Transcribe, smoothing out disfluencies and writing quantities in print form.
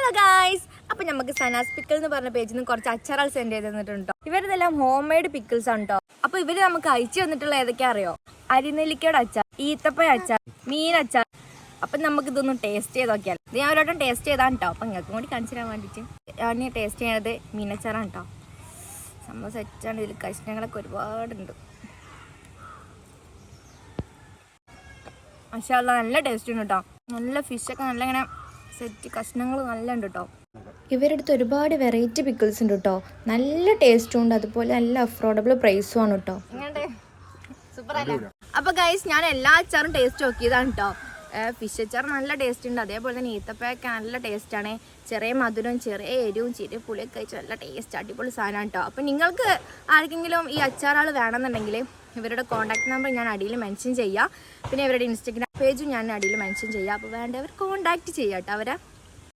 Hello guys, അപ്പോൾ നമുക്ക് Sana's pickle എന്ന് പറഞ്ഞ പേജിൽ നിന്ന് കുറച്ച് അച്ചാറുകൾ സെൻഡ് ചെയ്ത് തന്നിട്ടുണ്ടോ. ഇവരിതെല്ലാം ഹോം മെയ്ഡ് പിക്കിൾസ് ആണ് കേട്ടോ. അപ്പോൾ ഇവർ നമുക്ക് അയച്ചു തന്നിട്ടുള്ള ഏതൊക്കെയാ അറിയോ? അരിനെല്ലിക്കയുടെ അച്ചാർ, ഈത്തപ്പഴ അച്ചാർ, മീൻ അച്ചാർ. അപ്പം നമുക്ക് ഇതൊന്നും ടേസ്റ്റ് ചെയ്ത് നോക്കിയാൽ ഇത് ഞാൻ ഒരോട്ടം ടേസ്റ്റ് ചെയ്താണ് കേട്ടോ. അപ്പം നിങ്ങൾക്കും കൂടി കാണിച്ചു തരാൻ വേണ്ടിയിട്ട് ഞാൻ ടേസ്റ്റ് ചെയ്യണത് മീനച്ചാറാണ് കേട്ടോ. സംഭവം സെറ്റാണ്. ഇതിൽ കഷ്ണങ്ങളൊക്കെ ഒരുപാടുണ്ട്. മാഷാ അല്ലാഹ്, നല്ല ടേസ്റ്റ് ഉണ്ട് കേട്ടോ. നല്ല ഫിഷൊക്കെ നല്ല ഇങ്ങനെ സെറ്റ് കഷ്ണങ്ങൾ നല്ല ഉണ്ട് കേട്ടോ. ഇവരുടെ അടുത്ത് ഒരുപാട് വെറൈറ്റി പിക്കിൾസ് ഉണ്ട് കേട്ടോ. നല്ല ടേസ്റ്റും ഉണ്ട്, അതുപോലെ നല്ല അഫോർഡബിൾ പ്രൈസും ആണ് കേട്ടോ. സൂപ്പർ അല്ലേ? അപ്പോൾ ഗൈസ്, ഞാൻ എല്ലാ അച്ചാറും ടേസ്റ്റ് നോക്കിയതാണ് കേട്ടോ. ഫിഷ് അച്ചാർ നല്ല ടേസ്റ്റ് ഉണ്ട്, അതേപോലെ തന്നെ ഈത്തപ്പഴമൊക്കെ നല്ല ടേസ്റ്റാണ്. ചെറിയ മധുരവും ചെറിയ എരിവും ചെറിയ പുളിയൊക്കെ കഴിച്ച് നല്ല ടേസ്റ്റ് അടിപൊളി സാധനമാണ് കേട്ടോ. അപ്പോൾ നിങ്ങൾക്ക് ആർക്കെങ്കിലും ഈ അച്ചാറുകൾ വേണമെന്നുണ്ടെങ്കിൽ ഇവരുടെ കോൺടാക്ട് നമ്പർ ഞാൻ അടിയിൽ മെൻഷൻ ചെയ്യാം. പിന്നെ ഇവരുടെ ഇൻസ്റ്റഗ്രാം പേജും ഞാൻ അടിയിൽ മെൻഷൻ ചെയ്യാം. അപ്പോൾ വേണ്ടവർ കോൺടാക്ട് ചെയ്യാം കേട്ടോ അവരെ.